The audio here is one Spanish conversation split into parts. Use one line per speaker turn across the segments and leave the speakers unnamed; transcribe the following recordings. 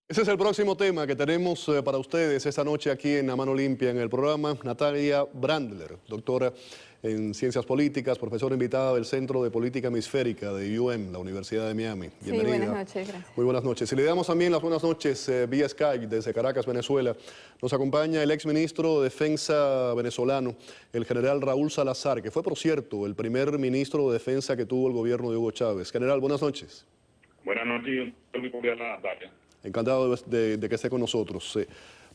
Ese es el próximo tema que tenemos para ustedes esta noche aquí en A Mano Limpia en el programa. Natalia Brandler, doctora en Ciencias Políticas, profesora invitada del Centro de Política Hemisférica de la Universidad de Miami. Bienvenida.
Sí, buenas noches, gracias.
Muy buenas noches. Y le damos también las buenas noches vía Skype desde Caracas, Venezuela. Nos acompaña el exministro de Defensa venezolano, el general Raúl Salazar, que fue, por cierto, el primer ministro de Defensa que tuvo el gobierno de Hugo Chávez. General, buenas noches.
Buenas noches, muy cordial a Natalia.
Encantado de que esté con nosotros.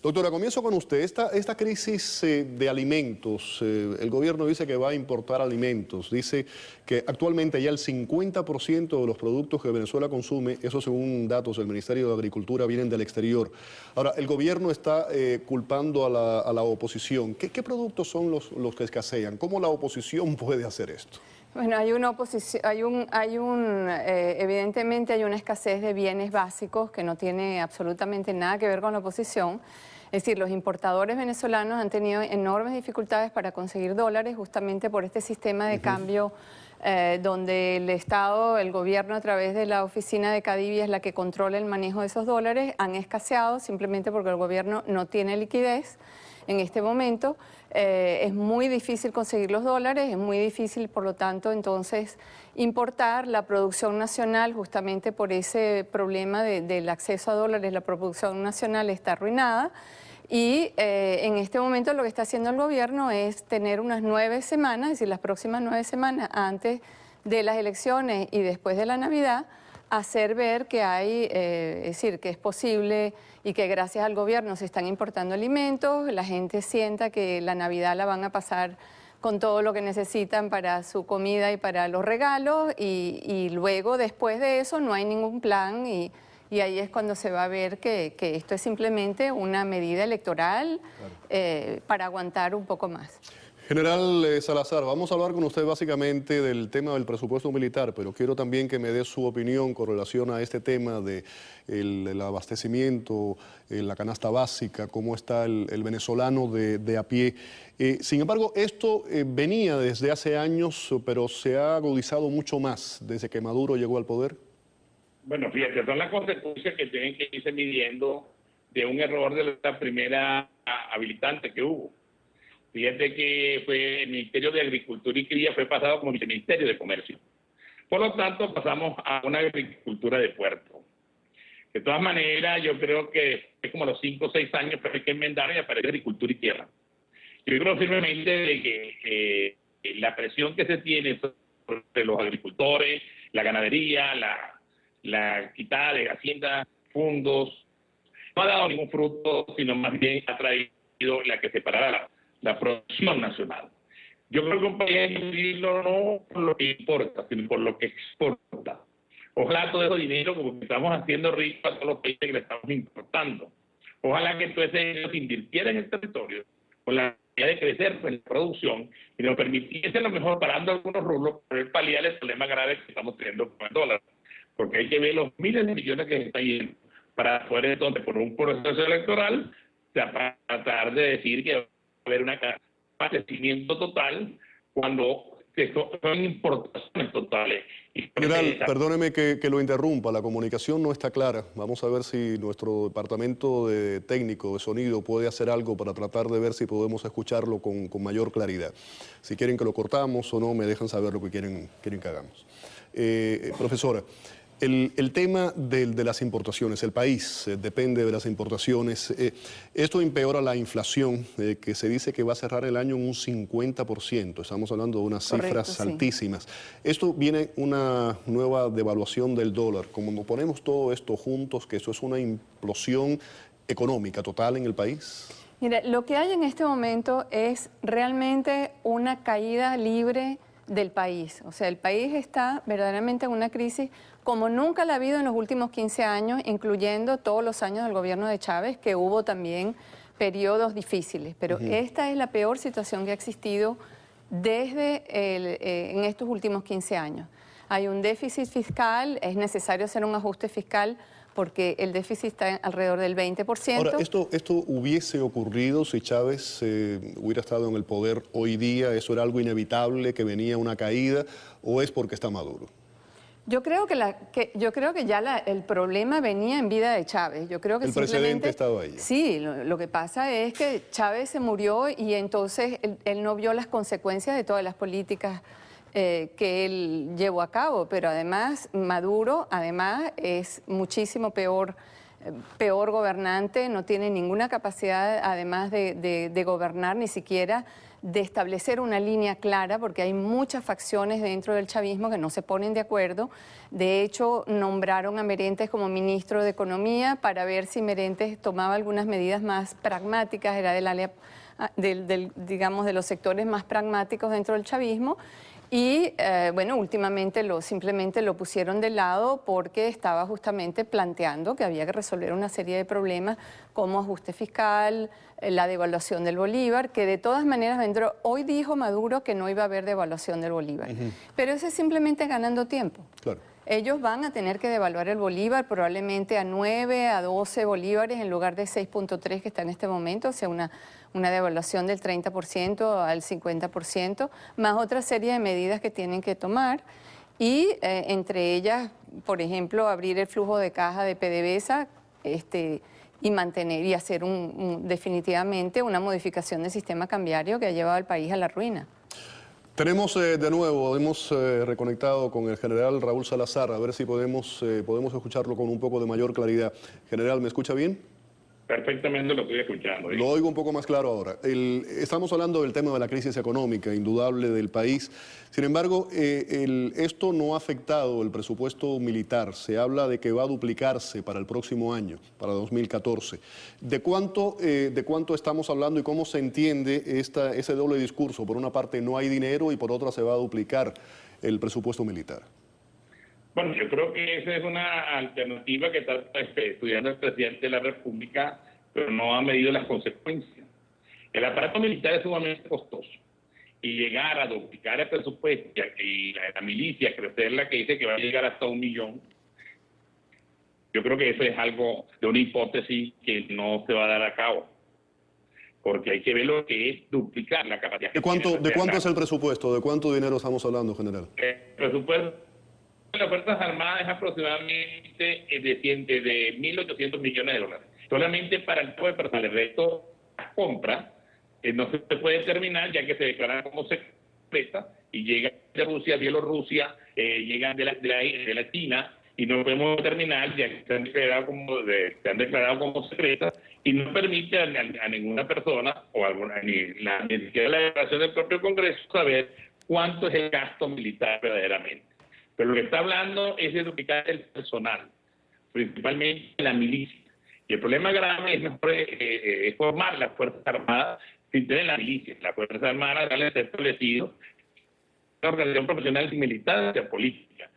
Doctora, comienzo con usted. Esta crisis de alimentos, el gobierno dice que va a importar alimentos. Dice que actualmente ya el 50% de los productos que Venezuela consume, eso según datos del Ministerio de Agricultura, vienen del exterior. Ahora, el gobierno está culpando a la oposición. ¿Qué productos son los que escasean? ¿Cómo la oposición puede hacer esto?
Bueno, hay una oposición, evidentemente hay una escasez de bienes básicos que no tiene absolutamente nada que ver con la oposición. Es decir, los importadores venezolanos han tenido enormes dificultades para conseguir dólares justamente por este sistema de cambio donde el Estado, el gobierno a través de la oficina de Cadivi es la que controla el manejo de esos dólares, han escaseado simplemente porque el gobierno no tiene liquidez. En este momento es muy difícil conseguir los dólares, es muy difícil, por lo tanto, entonces importar la producción nacional, justamente por ese problema del acceso a dólares, la producción nacional está arruinada. Y en este momento lo que está haciendo el gobierno es tener unas 9 semanas, es decir, las próximas 9 semanas antes de las elecciones y después de la Navidad, hacer ver que hay, es decir, que es posible y que gracias al gobierno se están importando alimentos, la gente sienta que la Navidad la van a pasar con todo lo que necesitan para su comida y para los regalos y luego después de eso no hay ningún plan y ahí es cuando se va a ver que esto es simplemente una medida electoral para aguantar un poco más.
General Salazar, vamos a hablar con usted básicamente del tema del presupuesto militar, pero quiero también que me dé su opinión con relación a este tema del abastecimiento, la canasta básica, cómo está el venezolano de a pie. Sin embargo, esto venía desde hace años, pero se ha agudizado mucho más desde que Maduro llegó al poder.
Bueno, fíjate, son las consecuencias que tienen que irse midiendo de un error de la primera habilitante que hubo. Fíjate que fue el Ministerio de Agricultura y Cría fue pasado como Viceministerio de Comercio. Por lo tanto, pasamos a una agricultura de puerto. De todas maneras, yo creo que es como a los 5 o 6 años, pero hay que enmendar y aparece agricultura y tierra. Yo creo firmemente de que la presión que se tiene sobre los agricultores, la ganadería, la quitada de hacienda, fondos, no ha dado ningún fruto, sino más bien ha traído la que separara la producción nacional. Yo creo que un país hay que vivirlo no por lo que importa, sino por lo que exporta. Ojalá todo ese dinero, como que estamos haciendo rico a todos los países que le estamos importando. Ojalá que todo ese dinero se invirtiera en el territorio con la idea de crecer en la producción y nos permitiese a lo mejor parando algunos rubros poder paliar el problema grave que estamos teniendo con el dólar. Porque hay que ver los miles de millones que se están yendo para poder entonces, por un proceso electoral, tratar de decir que haber un abastecimiento total cuando son importaciones totales.
General, perdóneme que lo interrumpa, la comunicación no está clara. Vamos a ver si nuestro departamento de técnico de sonido puede hacer algo para tratar de ver si podemos escucharlo con mayor claridad. Si quieren que lo cortamos o no, me dejan saber lo que quieren que hagamos. Profesora, el tema de las importaciones, el país depende de las importaciones. Esto empeora la inflación, que se dice que va a cerrar el año en un 50%. Estamos hablando de unas cifras altísimas. Esto viene una nueva devaluación del dólar. Como nos ponemos todo esto juntos, que eso es una implosión económica total en el país.
Mira, lo que hay en este momento es realmente una caída libre del país. O sea, el país está verdaderamente en una crisis como nunca la ha habido en los últimos 15 años, incluyendo todos los años del gobierno de Chávez, que hubo también periodos difíciles. Pero esta es la peor situación que ha existido desde en estos últimos 15 años. Hay un déficit fiscal, es necesario hacer un ajuste fiscal porque el déficit está alrededor del 20%.
Ahora, ¿esto hubiese ocurrido si Chávez hubiera estado en el poder hoy día? ¿Eso era algo inevitable, que venía una caída, o es porque está Maduro?
Yo creo que ya el problema venía en vida de Chávez. Yo creo que
el precedente estaba ahí.
Sí, lo que pasa es que Chávez se murió y entonces él no vio las consecuencias de todas las políticas que él llevó a cabo, pero además Maduro es muchísimo peor gobernante, no tiene ninguna capacidad además de gobernar, ni siquiera de establecer una línea clara, porque hay muchas facciones dentro del chavismo que no se ponen de acuerdo. De hecho, nombraron a Merentes como ministro de Economía para ver si Merentes tomaba algunas medidas más pragmáticas, era digamos, de los sectores más pragmáticos dentro del chavismo. Y bueno, últimamente simplemente lo pusieron de lado porque estaba justamente planteando que había que resolver una serie de problemas como ajuste fiscal, la devaluación del bolívar, que de todas maneras vendrá. Hoy dijo Maduro que no iba a haber devaluación del bolívar, pero eso es simplemente ganando tiempo.
Claro.
Ellos van a tener que devaluar el bolívar probablemente a 9, a 12 bolívares en lugar de 6.3 que está en este momento, o sea, una devaluación del 30% al 50%, más otra serie de medidas que tienen que tomar y entre ellas, por ejemplo, abrir el flujo de caja de PDVSA y mantener y hacer definitivamente una modificación del sistema cambiario que ha llevado al país a la ruina.
Tenemos de nuevo, hemos reconectado con el general Raúl Salazar, a ver si podemos escucharlo con un poco de mayor claridad. General, ¿me escucha bien?
Perfectamente lo estoy escuchando.
Lo oigo un poco más claro ahora. Estamos hablando del tema de la crisis económica indudable del país. Sin embargo, esto no ha afectado el presupuesto militar. Se habla de que va a duplicarse para el próximo año, para 2014. ¿De cuánto estamos hablando y cómo se entiende ese doble discurso? Por una parte no hay dinero y por otra se va a duplicar el presupuesto militar.
Bueno, yo creo que esa es una alternativa que está estudiando el presidente de la República, pero no ha medido las consecuencias. El aparato militar es sumamente costoso y llegar a duplicar el presupuesto y la milicia, crecerla, que dice que va a llegar hasta 1 millón, yo creo que eso es algo de una hipótesis que no se va a dar a cabo, porque hay que ver lo que es duplicar la capacidad.
¿De cuánto es el presupuesto? ¿De cuánto dinero estamos hablando, general?
El presupuesto de las Fuerzas Armadas es aproximadamente de 1.800 millones de dólares. Solamente para el tipo de personal. El resto, las compras, no se puede determinar ya que se declaran como secretas y llegan de Rusia, Bielorrusia, llegan de la China y no podemos determinar ya que se han declarado como secretas y no permite a ninguna persona o ni siquiera la declaración del propio Congreso saber cuánto es el gasto militar verdaderamente. Pero lo que está hablando es de duplicar el personal, principalmente la milicia. Y el problema grave es formar las Fuerzas Armadas sin tener la milicia. Las Fuerzas Armadas deben ser establecidas una organización profesional sin militancia política.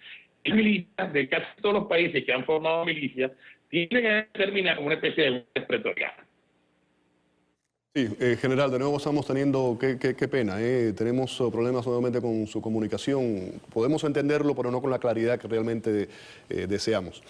Las milicias de casi todos los países que han formado milicias tienen que terminar como una especie de pretoriana.
Sí, general, de nuevo estamos teniendo, qué pena, tenemos problemas nuevamente con su comunicación. Podemos entenderlo, pero no con la claridad que realmente deseamos.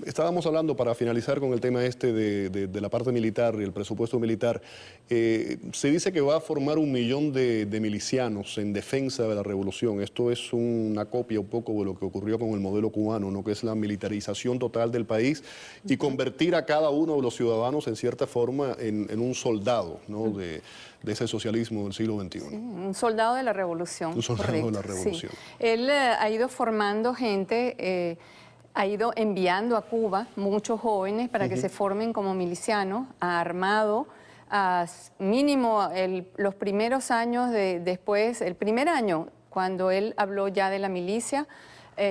Estábamos hablando, para finalizar con el tema de la parte militar y el presupuesto militar, se dice que va a formar 1 millón de milicianos en defensa de la revolución. Esto es una copia un poco de lo que ocurrió con el modelo cubano, ¿no? Que es la militarización total del país y convertir a cada uno de los ciudadanos en cierta forma en un soldado, ¿no? de ese socialismo del siglo XXI. Sí,
un soldado de la revolución.
Un soldado
correcto,
de la revolución.
Sí. Él ha ido formando gente, ha ido enviando a Cuba muchos jóvenes para que se formen como milicianos, ha armado mínimo los primeros años después, el primer año, cuando él habló ya de la milicia,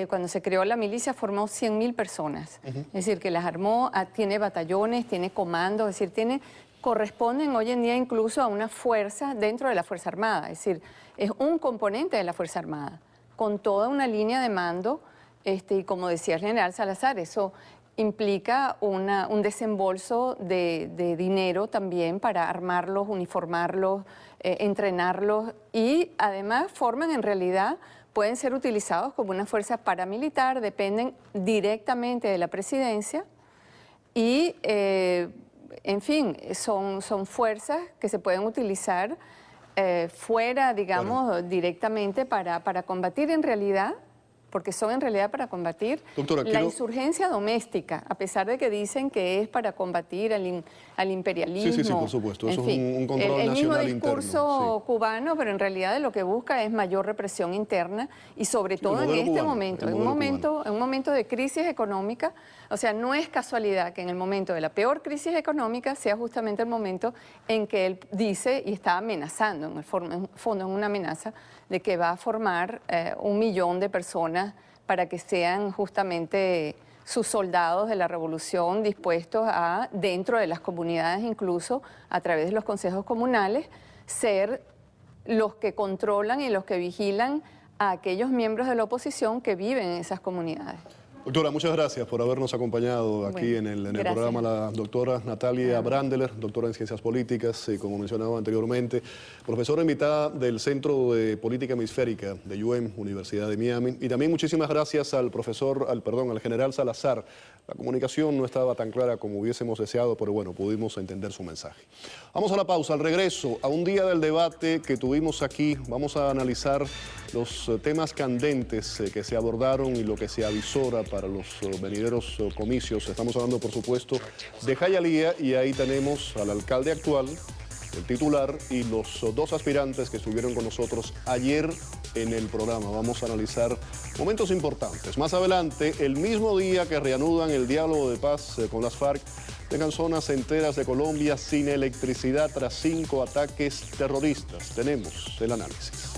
cuando se creó la milicia, formó 100.000 personas. Es decir, que las armó, tiene batallones, tiene comandos, es decir, corresponden hoy en día incluso a una fuerza dentro de la Fuerza Armada. Es decir, es un componente de la Fuerza Armada, con toda una línea de mando, y como decía el general Salazar, eso implica un desembolso de dinero también para armarlos, uniformarlos, entrenarlos y además forman en realidad, pueden ser utilizados como una fuerza paramilitar, dependen directamente de la presidencia y, en fin, son fuerzas que se pueden utilizar fuera, digamos, directamente para combatir en realidad porque son en realidad para combatir la insurgencia doméstica, a pesar de que dicen que es para combatir al imperialismo.
Sí, por supuesto, eso es un control
el mismo
nacional
discurso
interno,
cubano, pero en realidad lo que busca es mayor represión interna y sobre todo en este momento, en un momento de crisis económica. O sea, no es casualidad que en el momento de la peor crisis económica sea justamente el momento en que él dice y está amenazando, en el fondo es una amenaza, de que va a formar 1 millón de personas para que sean justamente sus soldados de la revolución dispuestos a, dentro de las comunidades incluso, a través de los consejos comunales, ser los que controlan y los que vigilan a aquellos miembros de la oposición que viven en esas comunidades.
Doctora, muchas gracias por habernos acompañado aquí en el programa. La doctora Natalia Brandeler, doctora en Ciencias Políticas, como mencionaba anteriormente, profesora invitada del Centro de Política Hemisférica de UM, Universidad de Miami. Y también muchísimas gracias al general Salazar. La comunicación no estaba tan clara como hubiésemos deseado, pero bueno, pudimos entender su mensaje. Vamos a la pausa. Al regreso, a un día del debate que tuvimos aquí, vamos a analizar los temas candentes que se abordaron y lo que se avisora para los venideros comicios. Estamos hablando, por supuesto, de Jayalía, y ahí tenemos al alcalde actual, el titular, y los 2 aspirantes que estuvieron con nosotros ayer en el programa. Vamos a analizar momentos importantes. Más adelante, el mismo día que reanudan el diálogo de paz con las FARC, dejan zonas enteras de Colombia sin electricidad tras 5 ataques terroristas. Tenemos el análisis.